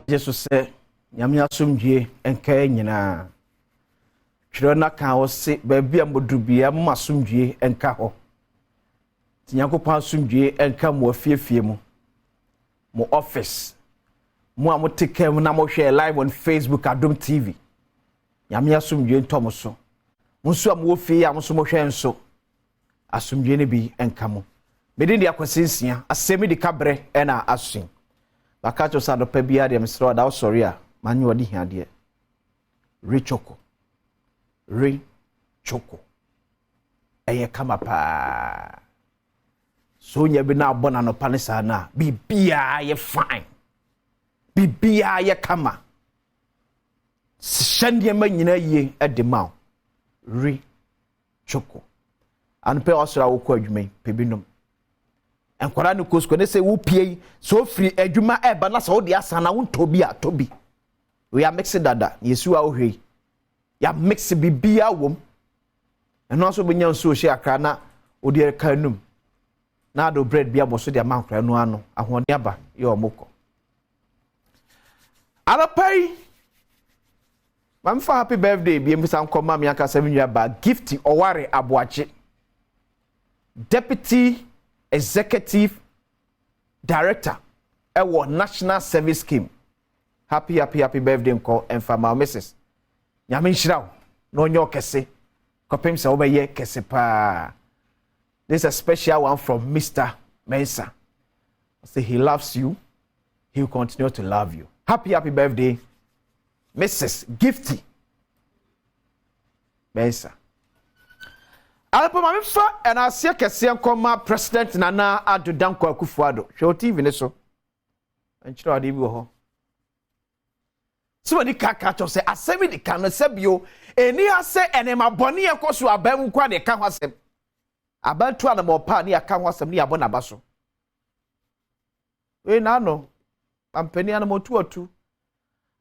Jesus say nyame asomdwe enka nyina twere na kan wo se ba bia modubia mo asomdwe enka ho tinyakopa asomdwe enka mo afiefie mu mo office mo amotekem na mo hwe live on Facebook Adom TV nyame asomdwe ntom so mo so am wo fie am so mo hwe nso asomdwe ne bi enka mo medin dia kwasensia asemi di kabre ena asin bakacho sa do pa bia de mesro da sorry a manyi wodi hiade rechoko eye kama pa so nya bi na abona no panisa na bibia ye fine bibia ye kama shandie manyina ye edema rechoko anpe osra wo ko adwuma pebinom enkwara ne kosko ne se wo pie so free adwuma eba na so de asana wo tobi a tobi we are mixing dada yesu a ohwe ya mix bibia wom eno so benya nso hye akra na odi kanum na do bread bia boso de amankra no ano ahode aba ye omoko arapai mamfa happy birthday bi emisa nkoma me aka 7 year ba gift oware aboache deputy executive director ewo national service scheme happy birthday nko enfama mrs nyame nhiraw no nyo kese kopem se obeye kese pa. This is a special one from Mr. Mensa. Say he loves you, he will continue to love you. Happy birthday Mrs. Gifty Mensa. Alpo mamfa and I see kese nkoma president Nana Adom Akufo-Addo show TV ne so enchiro ade bi wo ho so ni kaka to say asemi di kan sebio eni ase enema boni ekoso abam kwa de ka ho asem abantu ana mo pa ni aka ho asem ni abona baso we na no ampani ana mo tuotu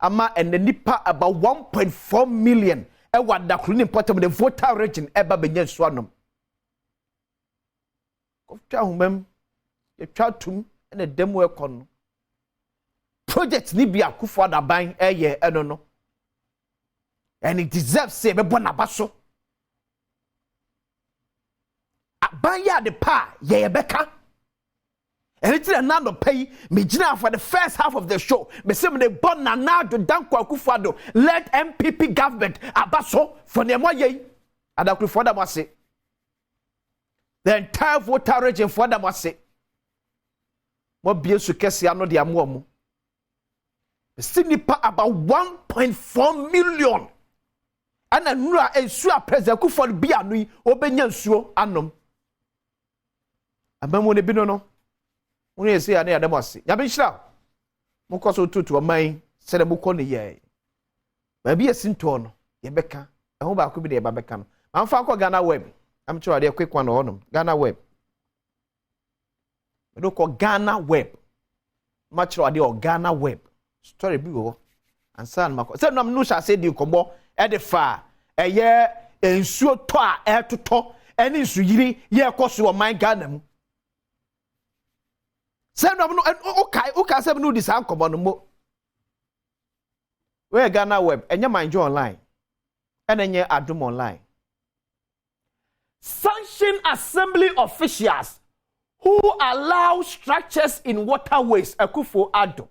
ama ene nipa about 1.4 million e wada kru ni important the voter region eba benya so anom kofta humem ye twatum ene demo ekon project ni bia Akufo-Addo ban eye eno no and it deserves say be bona baso aban ya de pa ye beka and it na no pay me gina for the first half of the show me say me bon na Adom Akufo-Addo let MPP government abaso for the mo ye Akufo-Addo mo say the entire voter region for them mo say mo bie su kese ano de amo mo Sinipa about 1.4 million. And a nura ensu a president Akufo-Addo bi anu obenya nsuo anom. Abamo ne bi no. Woni ese ya na ya dem ase. Ya be hira. Mo koso tutu o man se de mo ko ne ye. Ba bi esinto no ye beka. E ho ba ko bi de ba beka no. Amfa ko Ghana web. Am sure de quick one no. Ghana web. Me do ko Ghana web. Match de o Ghana web. Story bi go ansan mako se no no sha se di kombo e de fa eye ensuo to a etoto eni nsu yiri ye koso o man Ghana mu se no no o ka se no di san kombo no mo we Ghana web enye manjo online and enye Adom online sanction assembly officials who allow structures in waterways Akufo-Addo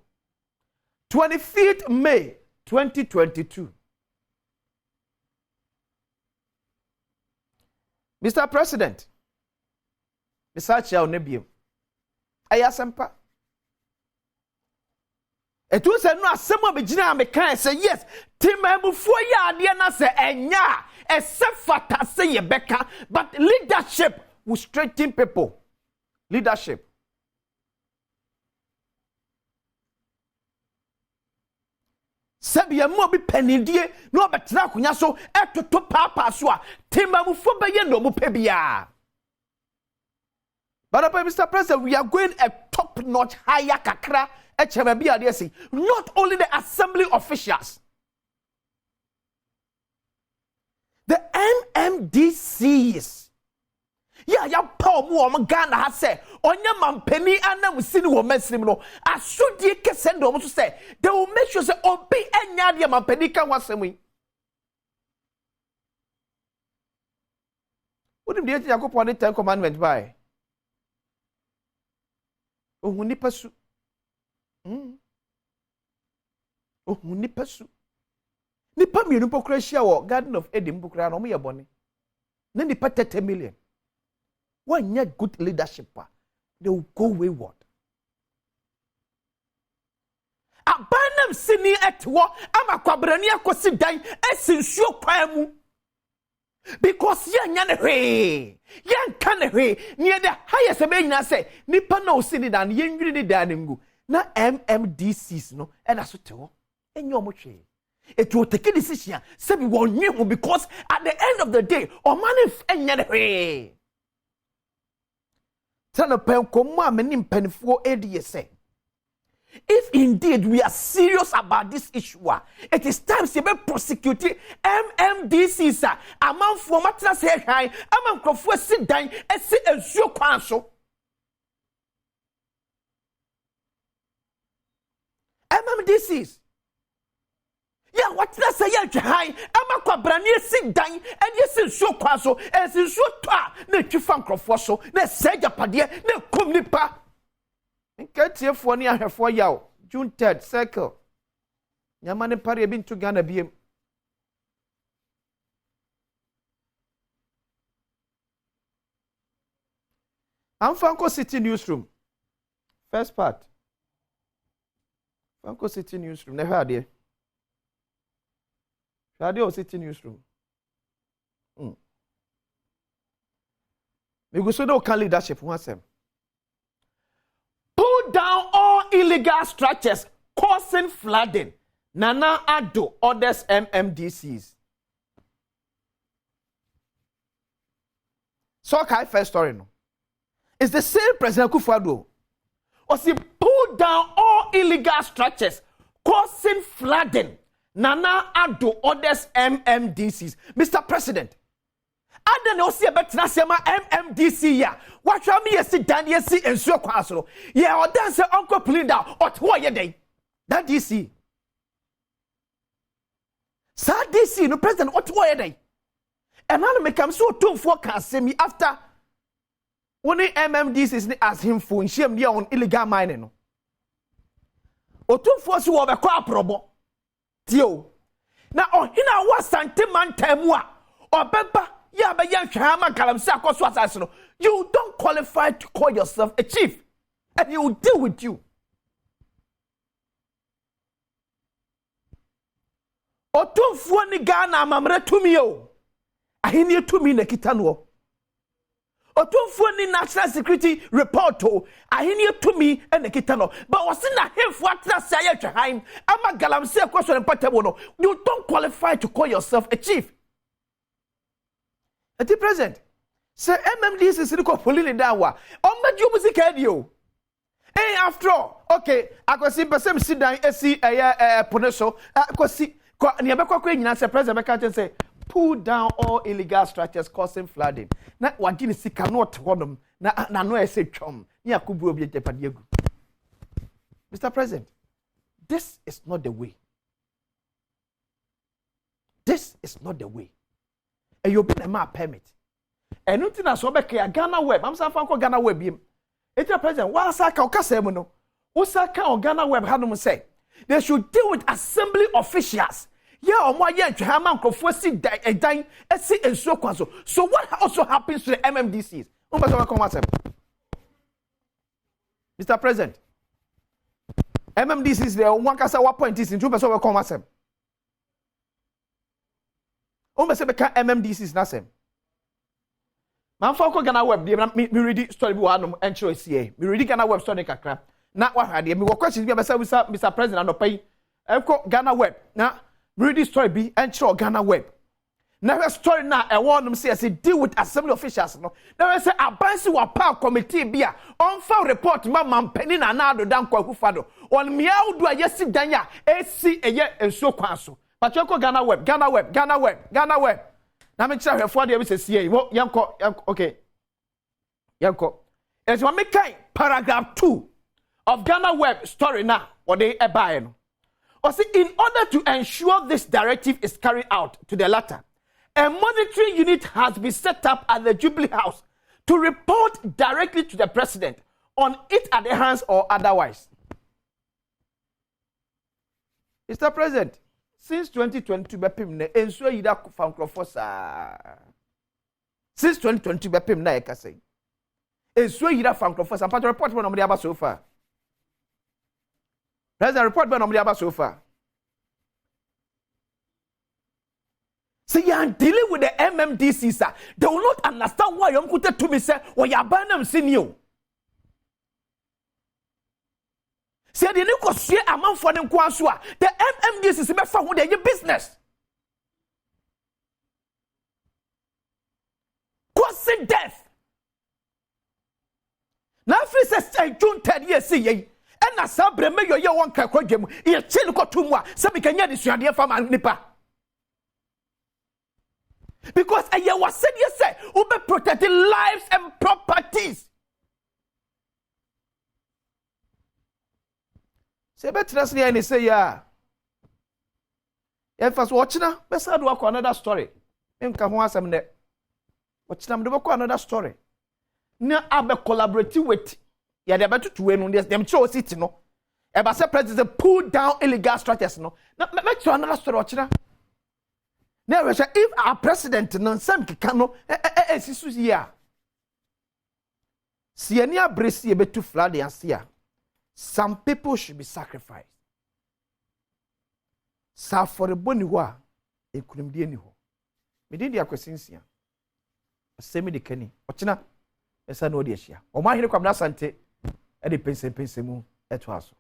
25th May 2022. Mr. President, Mr. Chair Nebio, Ayasempa. Etu se no asemo begina me kan say yes, timamufo ya ade na se enya, esefata say ye beka, but leadership will straighten people. Leadership. Sabia mo bi penidie no betra akonya so etoto papa so a timamufo be ye no mo pebia. But Mr. President, we are going a top notch higher kakra HMB not only the assembly officials, the NMDCs ya pa omo Ghana ha say onye mampani anam sini wo masrim no asodie kese ndo omo so say they will make sure say obi enya de mampani kan wasem yi wodim de Yakobon ne 10 commandment by ohun nipa su ohun nipa su nipa mienu pokra hia wo Garden of Eden pokra no mo ye bone na nipa 30 million one year good leadership they will go wayward abanam sini etwo amakwabrani akosi dan esinsuo kwan mu because nya ne hwe yan kan ne hwe ne the highest be nyina say nipa na osini dan yenwiri ni dan ngu na MMDCs no e na so tewo enyo mo hwe it will take a decision say we won new because at the end of the day o man enya ne hwe tana pen komo amani mpanifo edi say if indeed we are serious about this issue, it is time to be prosecuting MMDC, sir. Among for matter say high, among crofo sit down and sit and show council. MMDCs. Yeah, what did I say? High, among Quabrani sit down and yes, and show council as in show twa, no chifan crofo so, no say Japadia, no come nipa. Get here for near her for yaw. June 3rd, circle. Yamane Pari been to Ghana BM. I'm Franco City Newsroom. First part. Franco City Newsroom. Never had it. Radio City Newsroom. We go so no can leadership once them. Down all illegal structures causing flooding. Nana Adom orders MMDCs. So okay, first story no. It's the same President Kufuor. Or see pull down all illegal structures causing flooding. Nana Adom orders MMDCs. Mr. President, Adom no see about Nasema MMDC ya. What shall me see Daniel see and so kwaso? Yeah, or dance Uncle Plinda or what ye day? That DC. Sa DC no president what ye day? And now me come so too for can see me after when MMDC is as him for in shame on illegal mining no. O too for so over kwa probo. Tio. Na o hina wa santeman temwa or beba. Yeah, but you don't qualify to call yourself a chief, and he will deal with you. Otumfuo ni Ghana mamre tumio. Ahini tumi na kitano. Otumfuo ni national security report o. Ahini tumi na kitano. But wasina hemfu atna saya chahaim. Ama galamse kwasho mpatebo no. You don't qualify to call yourself a chief. At the present, say MMDC is the police dawa. On my job music radio. Hey, after all, okay, I can see person sit down and see Poneso. I can see Niabeko Queen as a president can say pull down all illegal structures causing flooding. Na wagini si cannot one them. Na no say chum. Nia kubu obi jepadiegu. Mr. President, this is not the way. This is not the way. And you been a map permit. And nothing as so back Ghana web. I'm saying for Ghana web him. It's a president. What Saka or Casemono? Osaka or Ghana web had say they should deal with assembly officials. Yeah, or more yet to have man conforsi a dying and so council. So what also happens to the MMDCs? Mr. President, MMDCs there one cast what point is in 2% of commerce. MMDCs Nasem. Man for Ghana web, me read story one and show CA. Me read Ghana web story kakra. Na what had me questions be Mr. President and pay. Ghana web. Na read story be and show Ghana web. Now story now I want them say deal with assembly officials no. Now say abansi wa power committee bia on file report man penny na na do dan kwaku fado. On miau do ayesi danya esi eye enso kwaso. But you go Ghana web. Now me tell you for the say okay. Yanko. As one make paragraph 2 of Ghana Web story now, or they buy. Or see, in order to ensure this directive is carried out to the latter, a monitoring unit has been set up at the Jubilee House to report directly to the president on its adherence or otherwise. Mr. President, since 2022, ensure you that found since 2022, bepim na ekase. Ensure you that found for some part report when nobody about so far. President report when nobody about so far. See, you are dealing with the MMDC, sir. They will not understand why you could to me, sir, or you abandon senior. Say the new share amount for them kwansua. The MMDC is about for their business. Causing death. Now, if it's a June 10 years, see ye. And as a breme yo one kakogem, ye chill ko tumwa, so we can hear this idea from Nipa. Because a year was said, yes, sir, who be protecting lives and properties. Say better as near and say, yeah. If I was watching, best I'd work on another story. In Kahuasam net. Watching them work on another story. Now I've been collaborating with. Yeah, they're better to win on this. Them chose it, no. Ever say president pull down illegal structures, no. Now, let's do another story, watching. Now, if our president, no, some cano, here. See any abrasi a bit too flood and see. Some people should be sacrificed. Sa for the boniwa, it couldn't be anyhow. Me did the acquisition. Semi de Kenny. Ochina, esa no de shia. O ma hire kwamna sante e de pense mu eto aso.